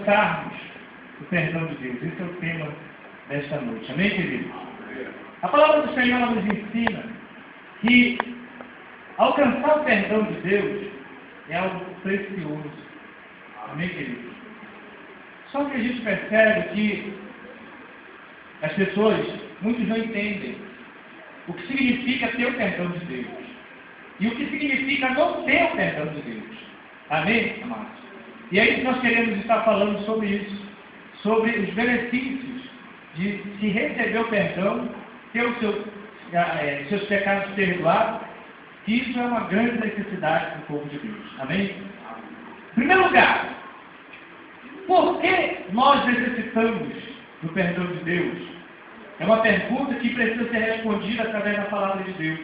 alcançarmos o perdão de Deus. Esse é o tema desta noite. Amém, queridos? A palavra do Senhor nos ensina que alcançar o perdão de Deus é algo precioso. Amém, queridos? Só que a gente percebe que as pessoas, muitos não entendem o que significa ter o perdão de Deus e o que significa não ter o perdão de Deus. Amém, amados? E aí nós queremos estar falando sobre isso, sobre os benefícios de se receber o perdão, ter os seus pecados perdoados, que isso é uma grande necessidade do povo de Deus. Amém? Em primeiro lugar, por que nós necessitamos do perdão de Deus? É uma pergunta que precisa ser respondida através da palavra de Deus.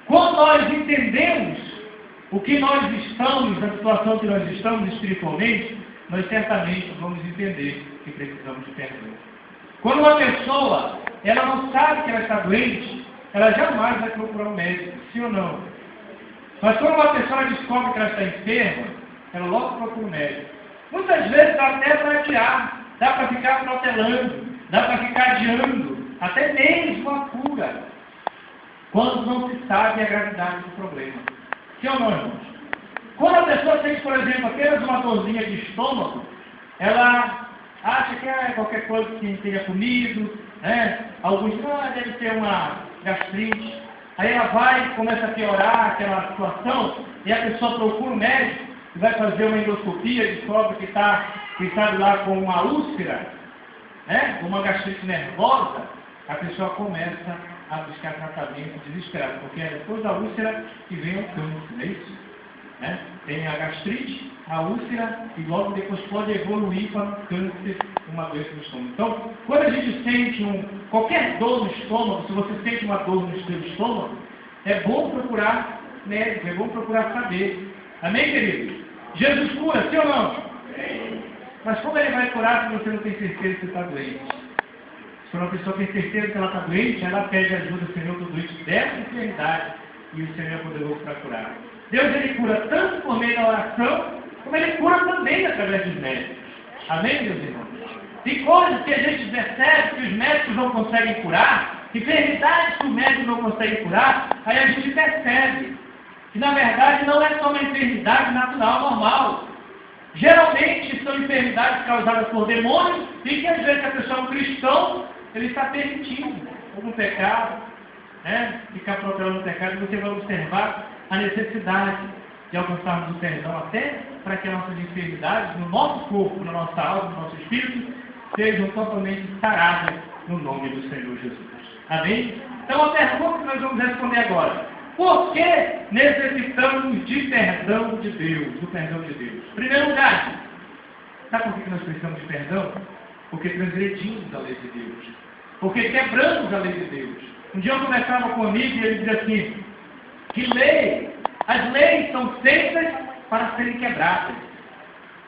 Quando nós entendemos o que nós estamos, na situação que nós estamos espiritualmente, nós certamente vamos entender que precisamos de perdão. Quando uma pessoa, ela não sabe que ela está doente, ela jamais vai procurar um médico, sim ou não? Mas quando uma pessoa descobre que ela está enferma, ela logo procura um médico. Muitas vezes dá até para adiar, dá para ficar protelando, dá para ficar adiando, até mesmo a cura, quando não se sabe a gravidade do problema. Sim ou não, irmãos? Quando a pessoa sente, por exemplo, apenas uma dorzinha de estômago, ela acha que é qualquer coisa que tenha comido, né? Alguns deve ter uma gastrite. Aí ela vai, começa a piorar aquela situação, e a pessoa procura um médico, e vai fazer uma endoscopia, descobre que está lá com uma úlcera, né? Uma gastrite nervosa. A pessoa começa a buscar tratamento desesperado, porque é depois da úlcera que vem o câncer, não é isso? Né? Tem a gastrite, a úlcera, e logo depois pode evoluir para um câncer, uma doença no estômago. Então, quando a gente sente qualquer dor no estômago, se você sente uma dor no seu estômago, é bom procurar médico, é bom procurar saber. Amém, queridos? Jesus cura, sim ou não? Mas como ele vai curar se você não tem certeza que você está doente? Se uma pessoa tem certeza que ela está doente, ela pede ajuda ao Senhor, estou doente dessa enfermidade, e o Senhor é poderoso para curar. Deus, ele cura tanto por meio da oração, como ele cura também através dos médicos. Amém, meus irmãos? Tem coisas que a gente percebe que os médicos não conseguem curar, enfermidades que os médicos não conseguem curar, aí a gente percebe que, na verdade, não é só uma enfermidade natural, normal. Geralmente são enfermidades causadas por demônios e que, às vezes, a pessoa é um cristão, ele está permitindo algum pecado, né? Ficar protelando o pecado, e você vai observar a necessidade de alcançarmos o perdão até para que as nossas enfermidades, no nosso corpo, na nossa alma, no nosso espírito, sejam totalmente saradas no nome do Senhor Jesus. Amém? Então, a pergunta que nós vamos responder agora: por que necessitamos de perdão de Deus, do perdão de Deus? Em primeiro lugar, sabe por que nós precisamos de perdão? Porque transgredimos a lei de Deus. Porque quebramos a lei de Deus. Um dia eu conversava com um amigo e ele dizia assim, que as leis são feitas para serem quebradas.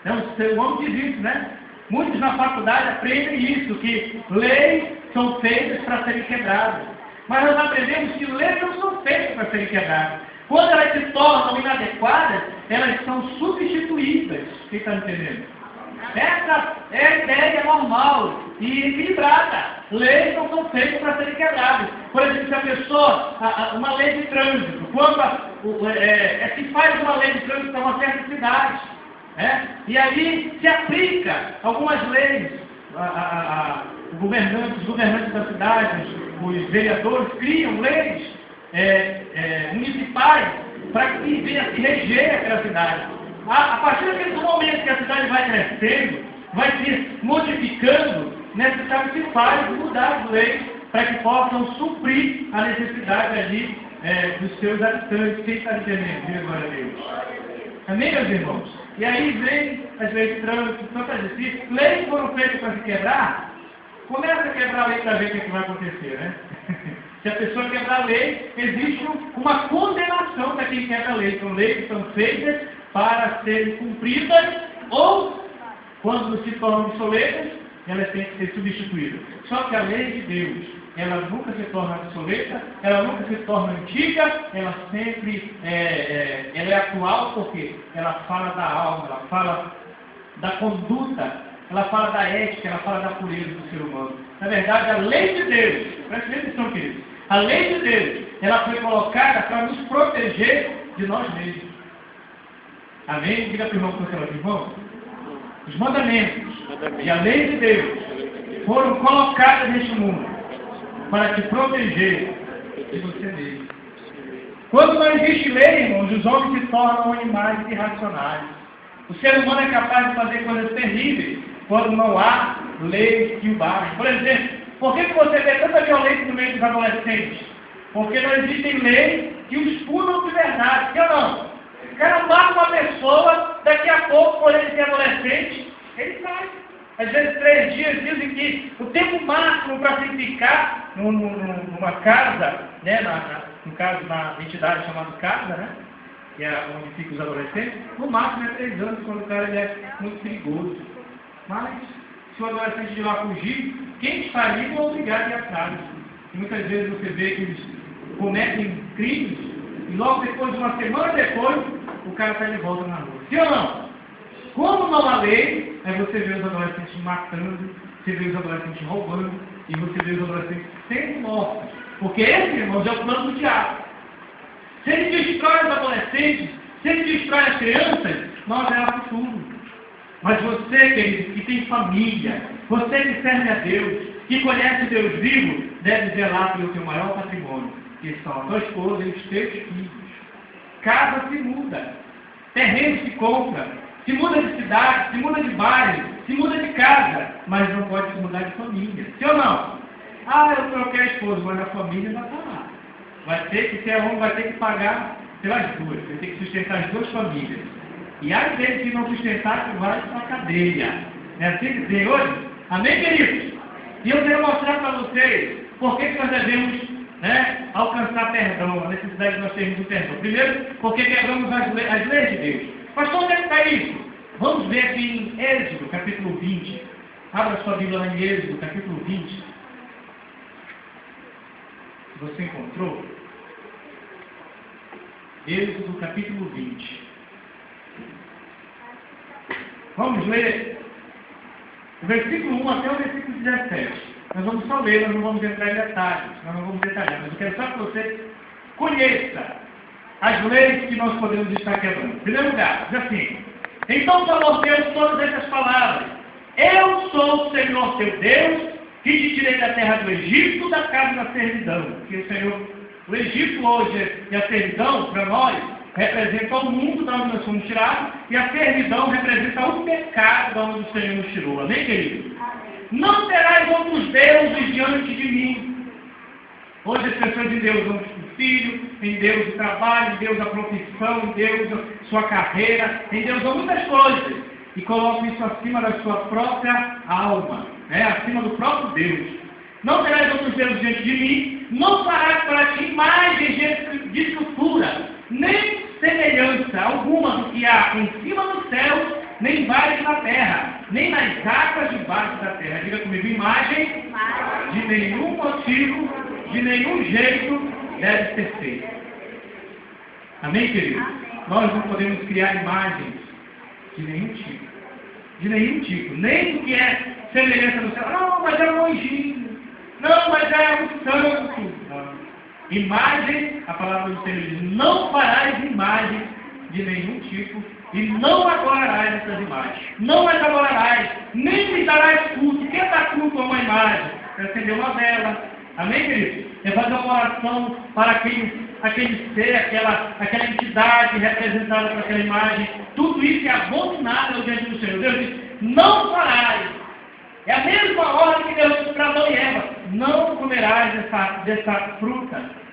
O homem diz isso, né? Muitos na faculdade aprendem isso, que leis são feitas para serem quebradas. Mas nós aprendemos que leis não são feitas para serem quebradas. Quando elas se tornam inadequadas, elas são substituídas. Quem está entendendo? Essa é a ideia normal e equilibrada. Leis não são feitas para serem quebradas. Por exemplo, se a pessoa, uma lei de trânsito, quando se faz uma lei de trânsito para uma certa cidade, né? E aí se aplica algumas leis, os governantes da cidade, os vereadores criam leis municipais para que venha se reger aquela cidade. A partir daquele momento que a cidade vai crescendo, vai se modificando, necessário que faz mudar as leis para que possam suprir a necessidade ali dos seus habitantes. Quem está entendendo? Diga glória a Deus. Amém, meus irmãos? E aí vem as leis de trânsito, tantas vezes, leis foram feitas para se quebrar, começa a quebrar a lei para ver o que vai acontecer, né? Se a pessoa quebrar a lei, existe uma condenação para quem quebra a lei. São leis que são feitas para serem cumpridas, ou, quando se tornam obsoletas, elas têm que ser substituídas. Só que a lei de Deus, ela nunca se torna obsoleta, ela nunca se torna antiga, ela sempre ela é atual, porque ela fala da alma, ela fala da conduta, ela fala da ética, ela fala da pureza do ser humano. Na verdade, a lei de Deus, preste atenção, queridos, a lei de Deus, ela foi colocada para nos proteger de nós mesmos. Amém? Diga para o irmão que você vai, irmão. Os mandamentos e a lei de Deus foram colocadas neste mundo para te proteger de você mesmo. Quando não existe lei, irmãos, os homens se tornam animais irracionais. O ser humano é capaz de fazer coisas terríveis quando não há leis que o baixem. Por exemplo, por que você vê tanta violência no meio dos adolescentes? Porque não existem leis que os punam de verdade, sim ou não? O cara mata uma pessoa, daqui a pouco, por ele ser adolescente, ele sai. Às vezes 3 dias dizem que o tempo máximo para se ficar numa casa, né, no caso na entidade chamada casa, né, que é onde ficam os adolescentes, no máximo é 3 anos, quando o cara ele é muito perigoso. Mas, se o adolescente de lá fugir, quem está ali é obrigado a ir atrás. E muitas vezes você vê que eles cometem crimes, e logo depois, uma semana depois, o cara está de volta na rua. Sim ou não? Como não há lei, aí você vê os adolescentes matando, você vê os adolescentes roubando, e você vê os adolescentes sendo mortos. Porque esse, irmãos, é o plano do diabo. Se ele destrói os adolescentes, se ele destrói as crianças, nós é o futuro. Mas você, querido, que tem família, você que serve a Deus, que conhece Deus vivo, deve zelar pelo seu maior patrimônio, que são a tua esposa e os teus filhos. Casa se muda, terreno se compra, se muda de cidade, se muda de bairro, se muda de casa, mas não pode se mudar de família. Sim ou não? Ah, eu troquei a esposa, mas a família vai estar lá. Vai ter que ser homem, vai ter que pagar pelas duas, vai ter que sustentar as 2 famílias. E às vezes, se não sustentar, tu vai para a cadeia. É assim que dizer hoje? Amém, queridos? E eu quero mostrar para vocês por que nós devemos, né, alcançar perdão, a necessidade de nós termos o perdão. Primeiro, porque quebramos as leis de Deus. Pastor, onde é que está isso? Vamos ver aqui em Êxodo, capítulo 20. Abra sua Bíblia lá em Êxodo, capítulo 20. Se você encontrou, Êxodo, capítulo 20. Vamos ler o versículo 1 até o versículo 17. Nós vamos só ler, nós não vamos entrar em detalhes, nós não vamos detalhar, mas eu quero só que você conheça as leis que nós podemos estar quebrando. Em primeiro lugar, diz assim: então falou Deus todas essas palavras: eu sou o Senhor teu Deus, que te tirei da terra do Egito, da casa da servidão. Porque o Senhor, o Egito hoje e a servidão, para nós, representa o mundo da onde nós fomos tirados, e a servidão representa o pecado da onde o Senhor nos tirou. Amém, querido? Não terás outros deuses diante de mim. Hoje as pessoas em Deus vão o filho, em Deus o trabalho, em Deus a profissão, em Deus a sua carreira, em Deus há muitas coisas, e colocam isso acima da sua própria alma, né? Acima do próprio Deus. Não terás outros deuses diante de mim, não farás para ti imagens de estrutura, nem semelhança alguma do que há em cima dos céus, nem embaixo na terra, nem nas águas debaixo da terra. Diga comigo: imagem de nenhum motivo, de nenhum jeito deve ser feita. Amém, querido? Amém. Nós não podemos criar imagens de nenhum tipo. De nenhum tipo. Nem do que é semelhança no céu. Não, mas é um anjinho. Não, mas é um santo. Não. Imagem, a palavra do Senhor diz: não farás imagem de nenhum tipo e não adorarás essas imagens. Não as adorarás, nem lhes darás culto. Quem dá culto a uma imagem? É acender uma vela. Amém, querido? É fazer uma oração para aquele ser, aquela entidade representada por aquela imagem. Tudo isso é abominável diante do Senhor. Deus diz: não farás. É a mesma ordem que Deus disse para Adão e Eva: não comerás dessa fruta.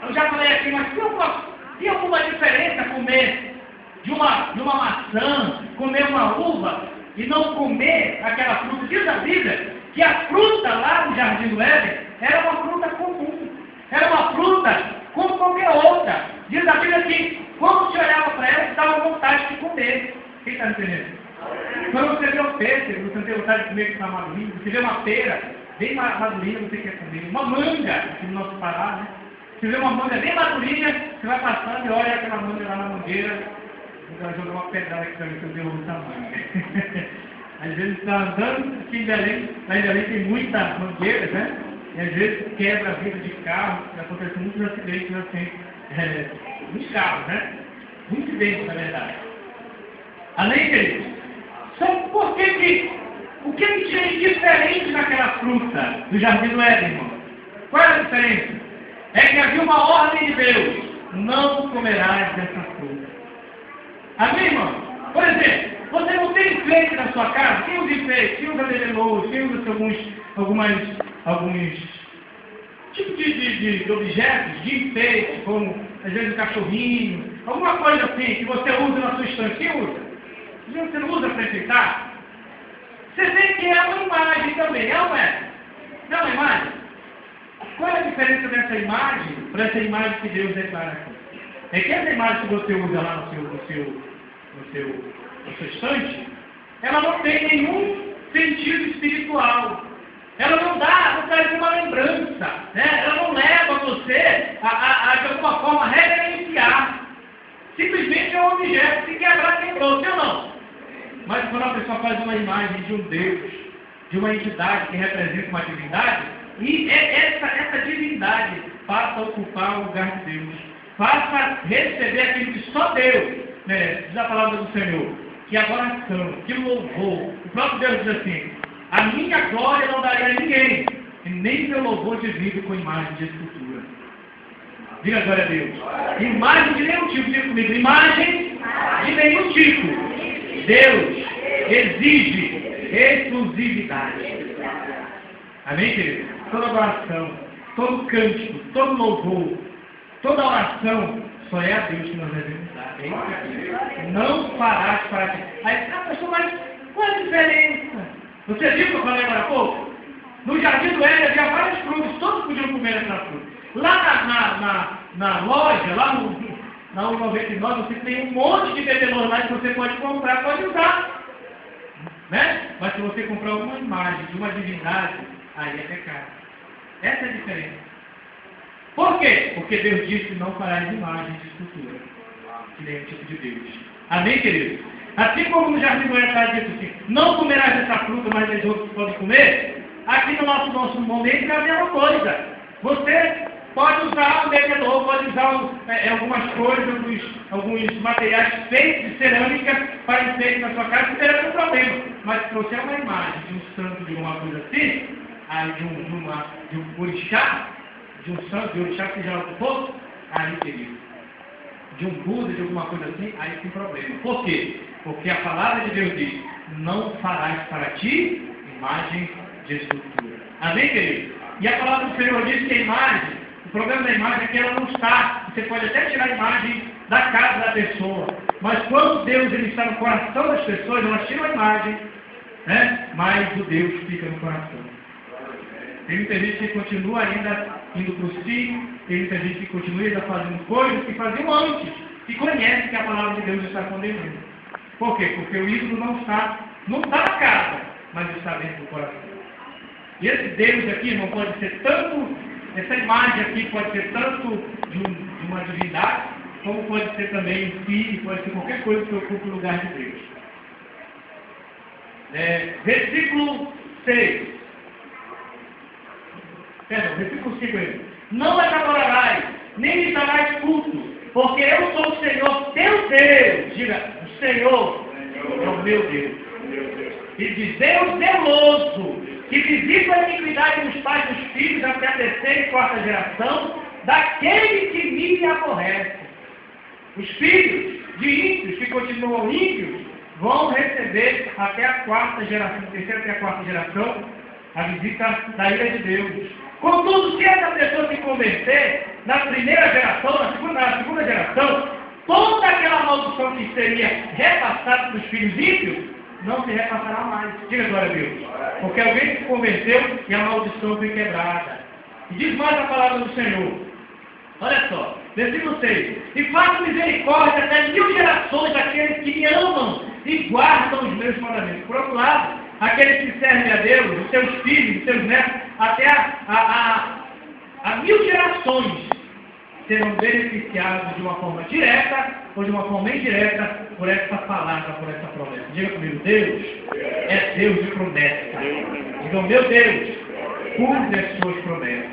Eu já falei aqui, mas tem alguma diferença comer de uma maçã, comer uma uva e não comer aquela fruta? Diz a Bíblia que a fruta lá no jardim do Éden era uma fruta comum, era uma fruta como qualquer outra. Diz a Bíblia que quando você olhava para ela, você dava vontade de comer. Quem está entendendo? Quando você vê um peixe, você não tem vontade de comer que está madurinho. Você vê uma pera bem madurinha, você quer comer. Uma manga, aqui no nosso Pará, né? Você vê uma manga bem madurinha, você vai passando e olha aquela manga lá na mangueira, Vou jogar uma pedrada aqui para ver se eu derrubo o tamanho. Às vezes está andando, aqui em Belém tem muita mangueira, né? E às vezes quebra a vida de carro, acontecem muitos acidentes assim, nos carros, né? Muitos acidentes, na verdade. Além disso, sabe por que o que tinha de diferente naquela fruta do Jardim do Éden, irmão? Qual era a diferença? É que havia uma ordem de Deus: não comerás dessa fruta. Amém, irmão? Por exemplo, você não tem enfeite na sua casa? Quem usa enfeite? Quem usa bebelô? Quem usa alguns tipos de objetos de enfeite, como às vezes um cachorrinho, alguma coisa assim que você usa na sua estante? Quem usa? Você não usa para enfeitar? Você vê que é uma imagem também, é ou não é? Não é uma imagem? Qual é a diferença dessa imagem para essa imagem que Deus declara aqui? É que essa imagem que você usa lá no seu estante, ela não tem nenhum sentido espiritual. Ela não traz uma lembrança, né? Ela não leva você a de alguma forma reverenciar. Simplesmente é um objeto, se quebrar, quebrou, sim ou não? Mas quando a pessoa faz uma imagem de um Deus, de uma entidade que representa uma divindade, e essa divindade passa a ocupar o lugar de Deus, passa a receber aquilo que só Deus, né, diz a palavra do Senhor, que adoração, que louvor. O próprio Deus diz assim: a minha glória não darei a ninguém, e nem meu louvor divido com imagem de escultura. Diga glória a Deus. Imagem de nenhum tipo, diga comigo, imagem de nenhum tipo. Deus exige exclusividade. Amém, querido? Toda adoração, todo cântico, todo louvor, toda oração, só é a Deus que nós devemos dar. É isso aqui. Não farás para ti. Aí, pastor, mas qual é a diferença? Você viu que eu falei agora há pouco? No Jardim do Éden havia várias frutas, todos podiam comer essa fruta. Lá na loja, lá na 1,99, você tem um monte de bebelô lá que você pode comprar, pode usar. Né? Mas se você comprar uma imagem de uma divindade, aí é pecado. Essa é a diferença. Por quê? Porque Deus disse que não farás imagem de escultura, que nem o tipo de Deus. Amém, querido? Assim como no Jardim do Éden está dito assim: não comerás essa fruta, mas as outras podem comer. Aqui no nosso momento é a mesma coisa. Você pode usar o bebelô, pode usar algumas coisas, alguns materiais feitos de cerâmica para enfeite na sua casa, não terá nenhum problema. Mas se você é uma imagem de um santo, de uma coisa assim, de um orixá, de um santo, de orixá que já ocupou, aí, querido, de um Buda, de alguma coisa assim, aí tem problema. Por quê? Porque a palavra de Deus diz: não farás para ti imagem de escultura. Amém, querido? E a palavra do Senhor diz que a imagem, o problema da imagem é que ela não está. Você pode até tirar a imagem da casa da pessoa, mas quando Deus ele está no coração das pessoas, elas tiram a imagem, né? Mas o Deus fica no coração. Tem muita gente que continua ainda indo para o cio, tem muita gente que continua ainda fazendo coisas que faziam antes, que conhece que a palavra de Deus está condenando. Por quê? Porque o ídolo não está na casa, mas está dentro do coração. E esse Deus aqui não pode ser tanto, essa imagem aqui pode ser tanto de uma divindade, como pode ser também um filho, pode ser qualquer coisa que ocupe o lugar de Deus. Versículo 6. Perdão, versículo 5 aí. Não as adorarás, nem lhes darás culto, porque eu sou o Senhor teu Deus. Diga, o Senhor é o meu Deus. E diz: Deus zeloso, que visita a iniquidade dos pais dos filhos até a terceira e quarta geração, daquele que me aborrece. Os filhos de ímpios que continuam ímpios vão receber até a quarta geração, terceira até a quarta geração, a visita da ira de Deus. Contudo, se essa pessoa se converter na primeira geração, na segunda geração, toda aquela maldição que seria repassada para os filhos ímpios, não se repassará mais. Diga glória a Deus. Porque alguém se converteu e a maldição foi quebrada. E diz mais a palavra do Senhor. Olha só, versículo 6. E faço misericórdia até 1000 gerações daqueles que me amam e guardam os meus mandamentos. Por outro lado, aqueles que servem a Deus, os seus filhos, os seus netos, até a 1000 gerações serão beneficiados de uma forma direta ou de uma forma indireta por essa palavra, por essa promessa. Diga comigo, Deus é Deus de promessa. Diga, meu Deus, cumpre as suas promessas.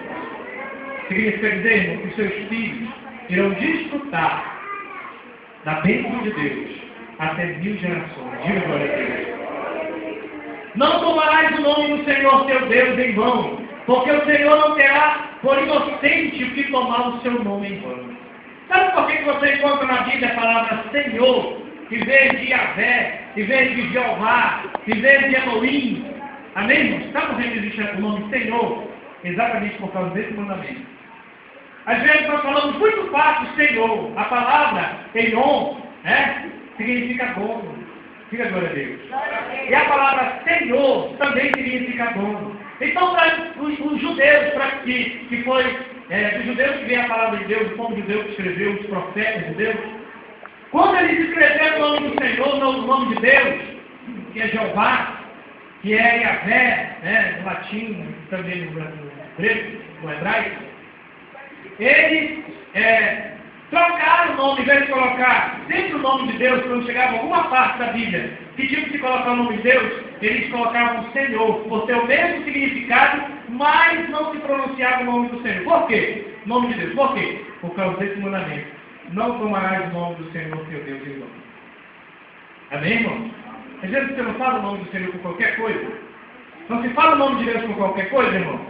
Significa dizer, irmão, que os seus filhos irão desfrutar da bênção de Deus até 1000 gerações. Diga glória a Deus. Não tomarás o nome do Senhor teu Deus em vão, porque o Senhor não terá por inocente o que tomar o seu nome em vão. Sabe por que você encontra na Bíblia a palavra Senhor, que vem de Yahvé, que vem de Jeová, que vem de Elohim? Amém, irmãos? Sabe por que existe o nome Senhor? Exatamente por causa desse mandamento. Às vezes nós falamos muito fácil Senhor. A palavra Eion, significa dono. Diga glória a Deus. E a palavra Senhor também significa dono. Então, para os judeus, que foi dos judeus que veio a palavra de Deus, o povo judeu que escreveu, os profetas judeus, quando eles escreveram o nome do Senhor, o nome de Deus, que é Jeová, que é Yahvé, no latim, também no grego, no hebraico, eles trocaram o nome, em vez de colocar sempre o nome de Deus, quando chegava a alguma parte da Bíblia, que tinha que colocar o nome de Deus, eles colocavam o Senhor, por ter o mesmo significado, mas não se pronunciava o nome do Senhor. Por quê? O nome de Deus. Por quê? Por causa desse mandamento. Não tomarás o nome do Senhor, teu Deus, em vão. Amém, irmão? Às vezes você não fala o nome do Senhor com qualquer coisa. Não se fala o nome de Deus com qualquer coisa, irmão.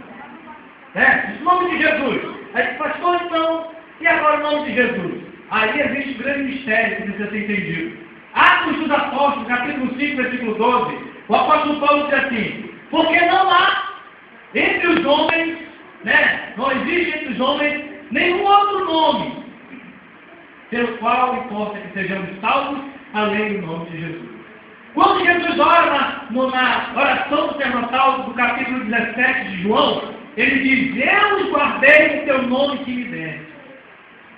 O nome de Jesus. Aí, pastor, então, e agora o nome de Jesus? Aí existe um grande mistério que precisa ser entendido. Atos dos Apóstolos, capítulo 5, versículo 12, o apóstolo Paulo diz assim: porque não há entre os homens, não existe entre os homens nenhum outro nome pelo qual importa que sejamos salvos além do nome de Jesus. Quando Jesus ora na oração do sacerdotal do capítulo 17 de João, ele diz: eu os guardei o teu nome que me deste.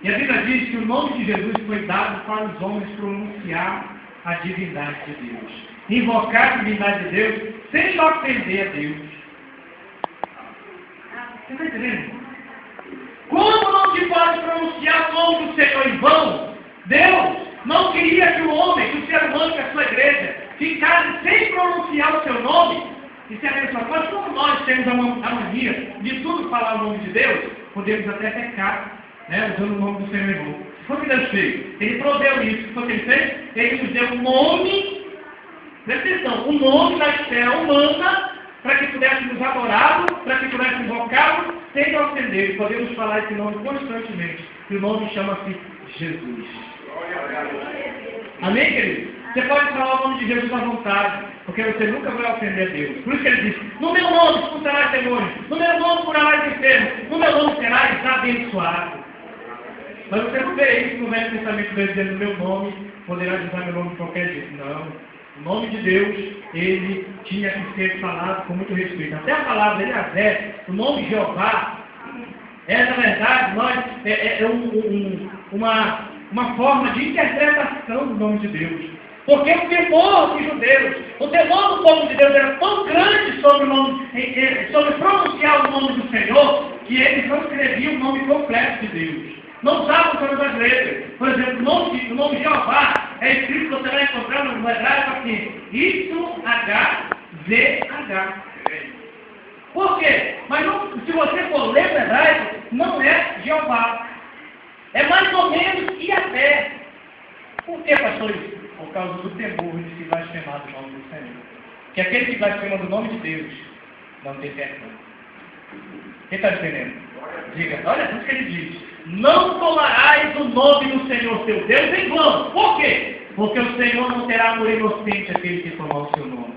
E a Bíblia diz que o nome de Jesus foi dado para os homens pronunciar a divindade de Deus. Invocar a divindade de Deus sem ofender a Deus. Você está entendendo? Como não se pode pronunciar o nome do Senhor em vão? Deus não queria que o homem, que o ser humano, que a sua igreja, ficasse sem pronunciar o seu nome. E se a pessoa fala, como nós temos a mania de tudo falar o nome de Deus, podemos até pecar, usando o nome do Senhor em vão. O que Deus fez? Ele proveu isso. O que ele fez? Ele nos deu um nome, presta atenção, um nome da esfera humana, para que pudéssemos adorá-lo, para que pudéssemos invocá-lo, sem ofender. Podemos falar esse nome constantemente. E o nome chama-se Jesus. Amém, querido? Você pode falar o nome de Jesus à vontade, porque você nunca vai ofender a Deus. Por isso que ele diz: no meu nome expulsarás demônios, no meu nome curarás enfermos, no meu nome serás abençoado. Mas você não vê isso no Velho Testamento dizendo: no meu nome poderás usar meu nome de qualquer jeito. Não. O nome de Deus, ele tinha que ser falado com muito respeito. Até a palavra Yahvé, o nome Jeová, na verdade, uma forma de interpretação do nome de Deus. Porque o temor dos judeus, o temor do povo de Deus era tão grande sobre pronunciar o nome do Senhor, que eles não escreviam o nome completo de Deus. Não usavam todas as letras. Por exemplo, o nome Jeová é escrito, você vai encontrar no hebraico assim: Y-H-V-H. Por quê? Mas não, se você for ler no hebraico, não é Jeová. É mais ou menos Yahvé. Por que, pastor? Por causa do temor de se blasfemar do nome do Senhor. Que aquele que blasfema do nome de Deus não tem perdão. Quem está entendendo? Diga, olha, por isso que ele diz: não tomarás o nome do Senhor teu Deus em vão. Por quê? Porque o Senhor não terá por inocente aquele que tomar o seu nome.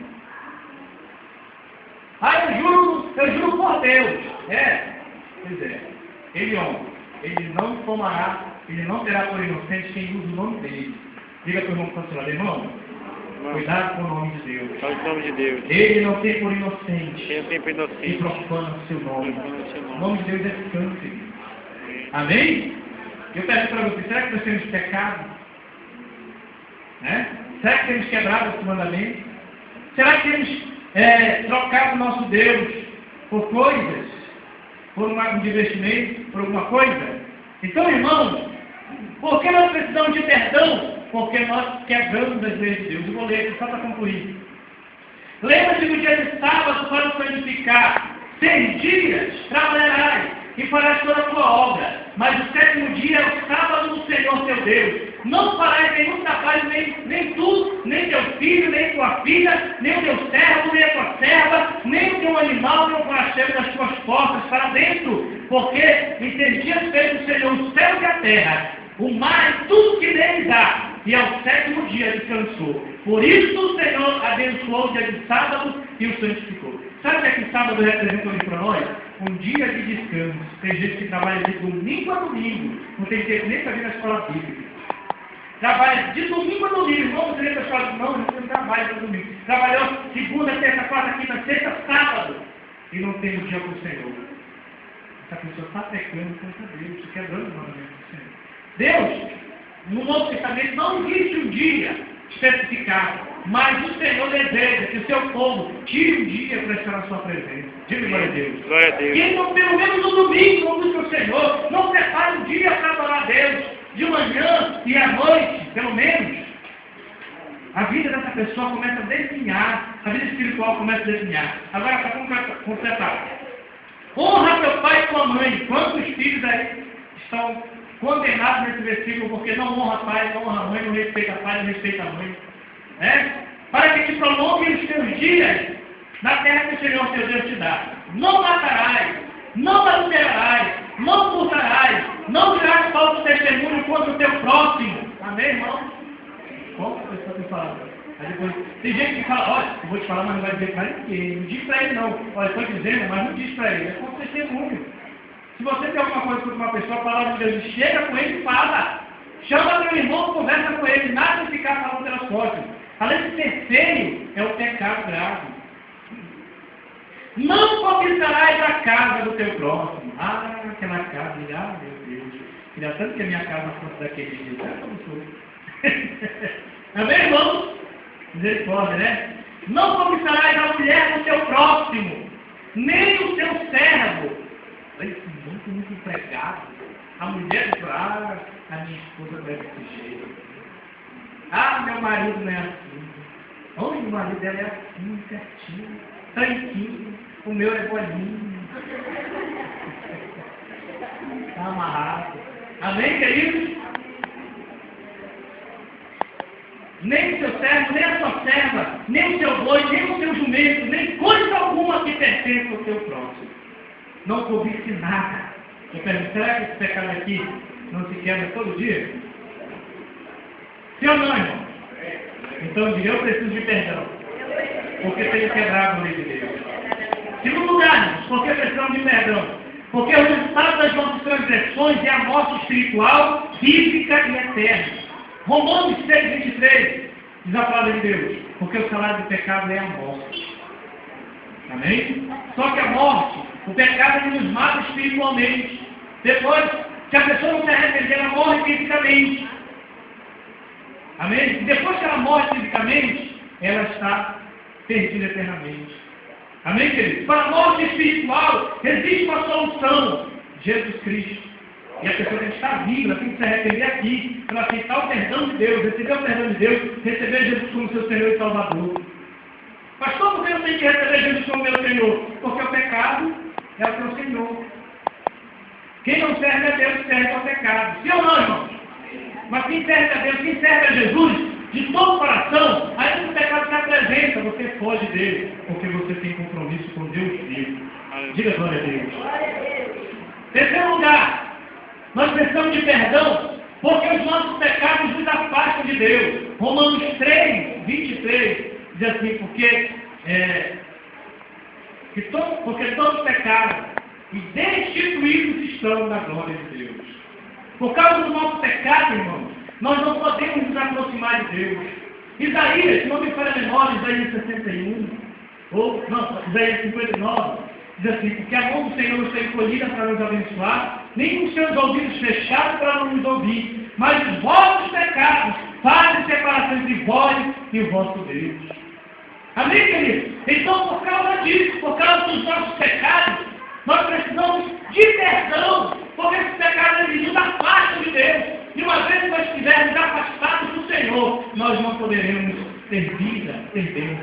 Eu juro por Deus. Pois é. Ele não tomará, ele não terá por inocente quem usa o nome dele. Diga para o irmão cancelado: irmão, cuidado com o nome de Deus. O nome de Deus. Ele não tem por inocente. Ele tem por inocente. E profana o seu nome. O nome de Deus é santo. Amém? Eu pergunto para você: será que nós temos pecado? Será que temos quebrado os mandamentos? Será que temos trocado o nosso Deus por coisas? Por um divertimento? Por alguma coisa? Então, irmãos, por que nós precisamos de perdão? Porque nós quebramos as leis de Deus. Eu vou ler aqui só para concluir. Lembra-te do dia de sábado para o santificar. 6 dias trabalharás e farás toda a tua obra. Mas o 7º dia é o sábado do Senhor teu Deus. Não farás nenhum trabalho, nem tu, nem teu filho, nem tua filha, nem o teu servo, nem a tua serva, nem o teu animal, nem o forasteiro das tuas portas para dentro. Porque em 6 dias fez o Senhor o céu e a terra, o mar e tudo que neles há, e ao 7º dia descansou. Por isso o Senhor abençoou o dia de sábado e o santificou. Sabe o que é que o sábado representa hoje para nós? Um dia de descanso. Tem gente que trabalha de domingo a domingo, não tem tempo nem para vir na escola bíblica. Trabalha de domingo a domingo, vamos dizer para a escola, não não trabalha de domingo. Trabalhou segunda, terça, quarta, quinta, sexta, sábado, e não tem um dia para o Senhor. Essa pessoa está pecando contra Deus, quebrando o mandamento do Senhor. Deus, no Novo Testamento, não existe um dia especificado, mas o Senhor deseja que o seu povo tire um dia para estar na sua presença. Diga glória a Deus. Glória a Deus. E então, pelo menos no domingo, como diz o Senhor, não prepare um dia para adorar a Deus, de manhã e à noite, pelo menos. A vida dessa pessoa começa a definhar, a vida espiritual começa a definhar. Agora, para completar. Honra teu pai e tua mãe. Quantos filhos aí estão condenados nesse versículo porque não honra pai, não honra mãe, não respeita pai, não respeita mãe? Para que te prolongue os teus dias na terra que o Senhor teu Deus te dá. Não matarás, não adulterarás, não furtarás, não dirás falso testemunho contra o teu próximo. Amém, irmão? Como a pessoa tem falado? Aí depois, tem gente que fala, olha, eu vou te falar, mas não vai dizer para ninguém. Não diz para ele não. Olha, estou dizendo, mas não diz para ele. É como testemunho. Se você tem alguma coisa contra uma pessoa, a palavra de Deus, chega com ele e fala. Chama teu irmão, conversa com ele, nada de ficar falando pelas costas. Além de ser feio, é o pecado grave. Não cobiçarás a casa do teu próximo. Ah, aquela casa, ah, meu Deus. Queria tanto que a minha casa fosse daquele dia. Ah, como sou. Amém, irmão? Misericórdia, né? Não cobiçarás a mulher do teu próximo, nem o teu servo. Olha, muito empregado. A mulher diz, ah, a minha esposa não é desse jeito. Ah, meu marido não é assim. Olha, o marido dela é assim, certinho, tranquilo. O meu é bolinho. Está amarrado. Amém, queridos? Nem o seu servo, nem a sua serva, nem o seu boi, nem o seu jumento, nem coisa alguma que pertence ao teu próximo. Não cobice nada. Eu pergunto, será que esse pecado aqui não se quebra todo dia? Sim ou não, irmão? Então diga, eu preciso de perdão. Porque tenho quebrado a lei de Deus. Segundo lugar, irmãos, porque precisamos de perdão? Porque o resultado das nossas transgressões é a morte espiritual, física e eterna. Romanos 6:23 diz a palavra de Deus, porque o salário do pecado é a morte. Amém? Só que a morte, o pecado nos mata espiritualmente. Depois, se a pessoa não se arrepender, ela morre fisicamente. Amém? E depois que ela morre fisicamente, ela está perdida eternamente. Amém, queridos? Para a morte espiritual, existe uma solução: Jesus Cristo. E a pessoa tem que estar viva, ela tem que se arrepender aqui, para aceitar o perdão de Deus, receber o perdão de Deus, receber Jesus como seu Senhor e Salvador. Pastor, por que eu tenho que receber Jesus como meu Senhor? Porque o pecado é o seu Senhor. Quem não serve a Deus, serve ao pecado. Sim ou não, irmãos? Mas quem serve a Deus, quem serve a Jesus, de todo o coração, aí o pecado se apresenta, você foge dele, porque você tem compromisso com Deus vivo. Diga glória a Deus. Terceiro lugar, nós precisamos de perdão, porque os nossos pecados nos afastam de Deus. Romanos 3:23 diz assim, porque todos pecaram e destituídos estão da glória de Deus. Por causa do nosso pecado, irmãos, nós não podemos nos aproximar de Deus. Isaías, se não me falha a memória, Isaías 61, ou não, Isaías 59, diz assim, porque a mão do Senhor está encolhida para nos abençoar, nem os seus ouvidos fechados para não nos ouvir, mas os vossos pecados fazem separação entre vós e o vosso Deus. Amém, queridos? Então, por causa disso, por causa dos nossos pecados, nós precisamos de perdão. Porque esse pecado ele nos afasta de Deus. E uma vez que nós estivermos afastados do Senhor, nós não poderemos ter vida, ter Deus.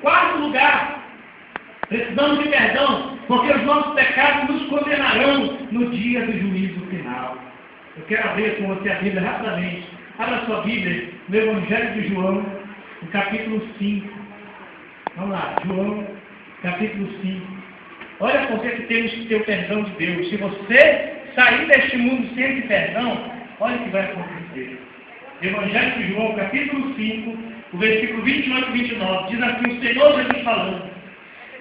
Quarto lugar, precisamos de perdão, porque os nossos pecados nos condenarão no dia do juízo final. Eu quero abrir com você a Bíblia rapidamente. Abra a sua Bíblia no Evangelho de João, no capítulo 5. Vamos lá, João, capítulo 5. Olha por que temos que ter o perdão de Deus. Se você sair deste mundo sem esse perdão, olha o que vai acontecer. Evangelho de João, capítulo 5, o versículo 28 e 29, diz assim o Senhor Jesus falando: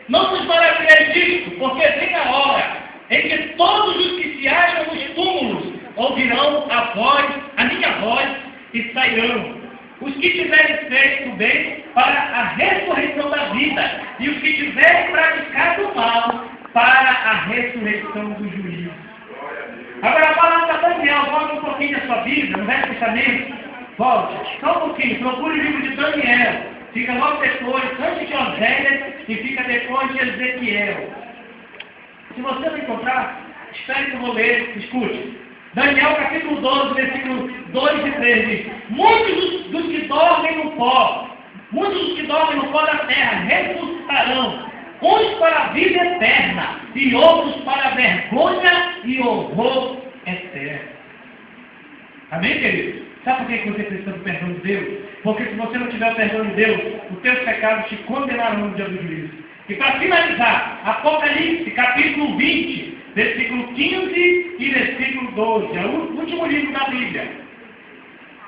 não vos maravilheis disto, porque vem a hora em que todos os que se acham nos túmulos ouvirão a minha voz e sairão. Os que tiverem feito bem para a ressurreição da vida, e os que tiverem praticado o mal para a ressurreição do juízo. Agora a palavra de Daniel, volte um pouquinho a sua Bíblia, no Velho Testamento. Volte, só um pouquinho, procure o livro de Daniel. Fica logo depois, antes de Oséias, e fica depois de Ezequiel. Se você não encontrar, espere que eu vou ler, escute. Daniel capítulo 12, versículos 2 e 3 diz: muitos dos que dormem no pó, muitos dos que dormem no pó da terra ressuscitarão, uns para a vida eterna e outros para a vergonha e horror eterno. Amém, querido? Sabe por que você precisa do perdão de Deus? Porque se você não tiver o perdão de Deus, os teus pecados te condenarão no dia do juízo. E para finalizar, Apocalipse capítulo 20, versículo 15 e versículo 12. É o último livro da Bíblia.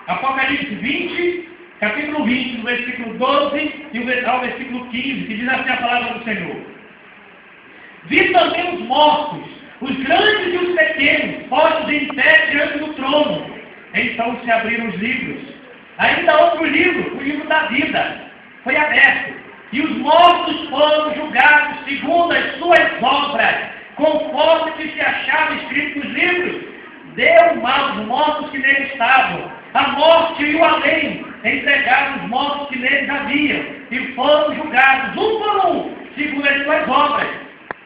Apocalipse 20, capítulo 20, do versículo 12 ao versículo 15, que diz assim a palavra do Senhor: vi também os mortos, os grandes e os pequenos, postos em pé diante do trono. Então se abriram os livros. Ainda outro livro, o livro da vida, foi aberto. E os mortos foram julgados segundo as suas obras, conforme que se achava escrito nos livros. Deu mal os mortos que nele estavam. A morte e o além entregaram os mortos que neles haviam, e foram julgados, um por um, segundo as suas obras.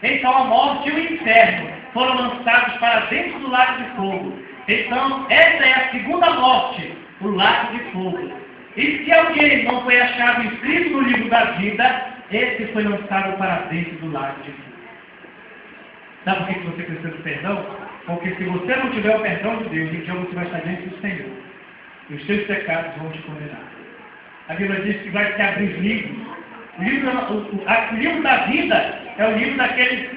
Então a morte e o inferno foram lançados para dentro do lago de fogo. Então, essa é a segunda morte, o lago de fogo. E se alguém não foi achado inscrito no livro da vida, esse foi lançado para dentro do lago de fogo. Sabe por que você precisa de perdão? Porque se você não tiver o perdão de Deus, então você vai estar diante do Senhor. E os seus pecados vão te condenar. A Bíblia diz que vai te abrir os livros. O livro da vida é o livro daqueles,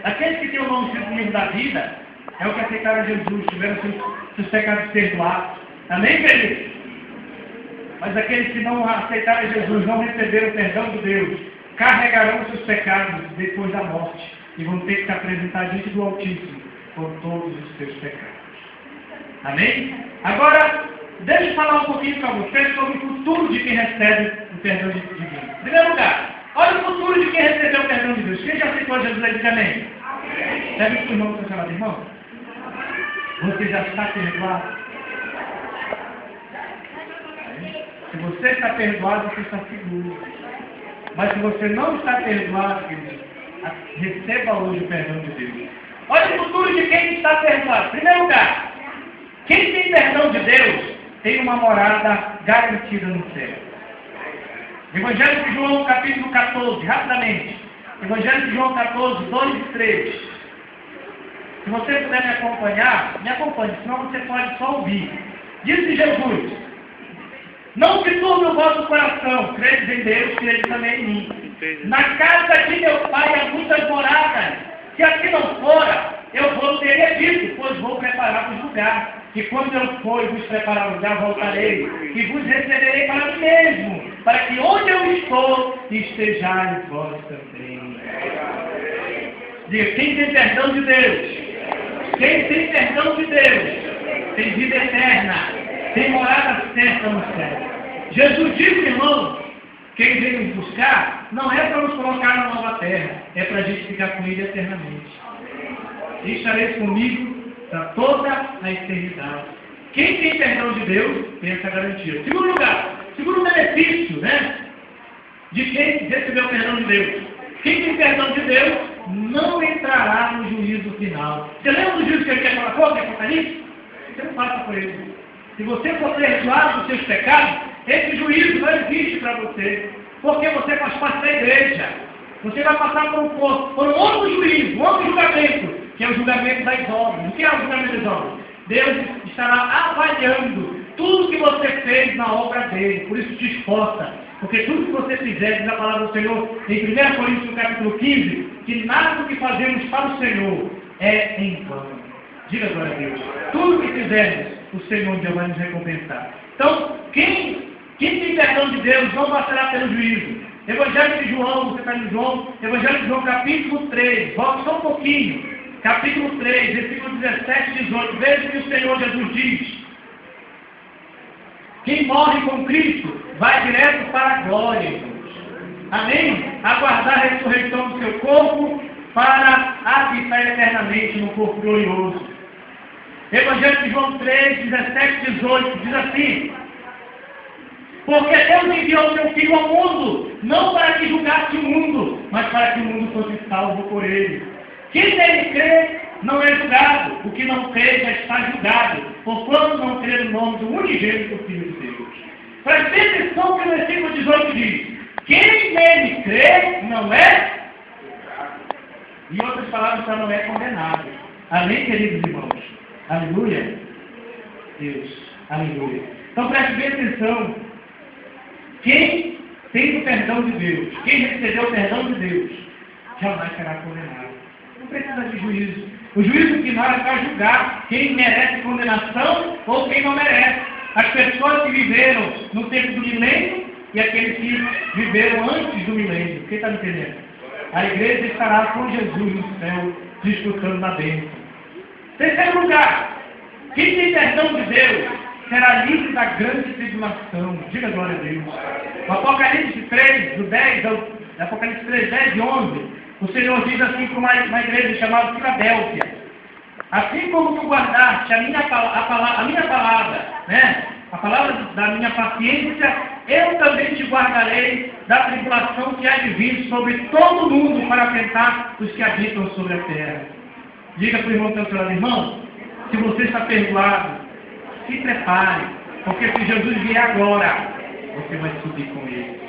aqueles que têm o nome escrito no livro da vida, é o que aceitaram Jesus, tiveram seus pecados perdoados. Amém, queridos? Mas aqueles que não aceitaram Jesus, não receberam o perdão de Deus, carregarão seus pecados depois da morte e vão ter que se apresentar diante do Altíssimo por todos os seus pecados. Amém? Agora, deixa eu falar um pouquinho para vocês sobre o futuro de quem recebe o perdão de Deus. Em primeiro lugar, olha o futuro de quem recebeu o perdão de Deus. Quem já aceitou Jesus aí, diz amém? Já viu que o irmão está chamado irmão? Você já está perdoado? Se você está perdoado, você está seguro. Mas se você não está perdoado, querido, receba hoje o perdão de Deus. Olha o futuro de quem está perdoado. Em primeiro lugar, quem tem perdão de Deus tem uma morada garantida no céu. Evangelho de João, capítulo 14, rapidamente. Evangelho de João 14, 2 e 3. Se você puder me acompanhar, me acompanhe, senão você pode só ouvir. Disse Jesus: não se turbe o vosso coração, credes em Deus, credes também em mim. Na casa de meu pai há muitas moradas. Se aqui não fora, eu vou teria dito, pois vou preparar-vos lugar. E quando eu for e vos preparar lugar, voltarei e vos receberei para mim mesmo, para que onde eu estou, estejais vós também. Diga, quem tem perdão de Deus? Quem tem perdão de Deus tem vida eterna, tem morada certa no céu. Jesus disse, irmão, quem vem nos buscar não é para nos colocar na nova terra, é para a gente ficar com Ele eternamente. E estareis comigo para toda a eternidade. Quem tem perdão de Deus tem essa garantia. Segundo lugar, segundo benefício, de quem recebeu o perdão de Deus. Quem tem perdão de Deus não entrará no juízo final. Você lembra do juízo que ele quer falar com o Apocalipse? Você não passa por ele. Se você for perdoado dos seus pecados, esse juízo não existe para você, porque você faz parte da igreja. Você vai passar por um outro juízo, um outro julgamento, que é o julgamento das obras. O que é o julgamento das obras? Deus estará avaliando tudo que você fez na obra dele. Por isso te esforça, porque tudo que você fizer, diz a palavra do Senhor em 1 Coríntios capítulo 15, que nada do que fazemos para o Senhor é em vão. Diga glória a Deus. Tudo que fizermos, o Senhor já vai nos recompensar. Então, quem tem perdão de Deus não passará pelo juízo. Evangelho de João, você está em João, Evangelho de João capítulo 3, volta só um pouquinho. Capítulo 3, versículo 17 e 18. Veja que o Senhor Jesus diz: quem morre com Cristo vai direto para a glória, irmãos. Amém? Aguardar a ressurreição do seu corpo para habitar eternamente no corpo glorioso. Evangelho de João 3, 17 e 18 diz assim: porque Deus enviou o seu Filho ao mundo, não para que julgasse o mundo, mas para que o mundo fosse salvo por ele. Quem nele crê não é julgado, o que não crê já está julgado, porquanto não crê no nome do unigênito Filho de Deus. Preste atenção que o versículo 18 diz: quem nele crê não é, em outras palavras, já não é condenado. Amém, queridos irmãos? Aleluia. Deus, aleluia. Então preste bem atenção. Quem tem o perdão de Deus, quem recebeu o perdão de Deus, jamais será condenado. Não precisa de juízo. O juízo final é para julgar quem merece condenação ou quem não merece. As pessoas que viveram no tempo do milênio e aqueles que viveram antes do milênio. Quem está me entendendo? A igreja estará com Jesus no céu, desfrutando da bênção. Terceiro lugar, quem tem perdão de Deus será livre da grande tribulação. Diga glória a Deus. O Apocalipse 3, do 10 ao Apocalipse 3, 10 e 11, o Senhor diz assim para uma igreja chamada Filadélfia: assim como tu guardaste a minha palavra, né? A palavra da minha paciência, eu também te guardarei da tribulação que há de vir sobre todo mundo para tentar os que habitam sobre a terra. Diga para o irmão que está ao seu lado: irmão, se você está perdoado, se prepare, porque se Jesus vier agora, você vai subir com ele.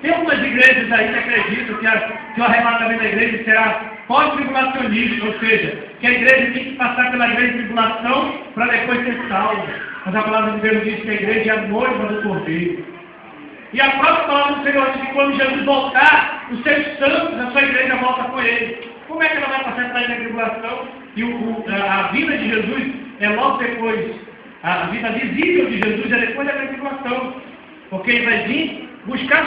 Tem algumas igrejas aí que acreditam que o arrebatamento da igreja será pós-tribulacionista, ou seja, que a igreja tem que passar pela grande tribulação para depois ser salva. Mas a palavra de Deus diz que a igreja é a noiva do Cordeiro. E a própria palavra do Senhor diz que quando Jesus voltar, os seus santos, a sua igreja volta com ele. Como é que ela vai passar pela grande tribulação? E a vida de Jesus é logo depois. A vida visível de Jesus é depois da grande tribulação. Porque ele vai vir buscar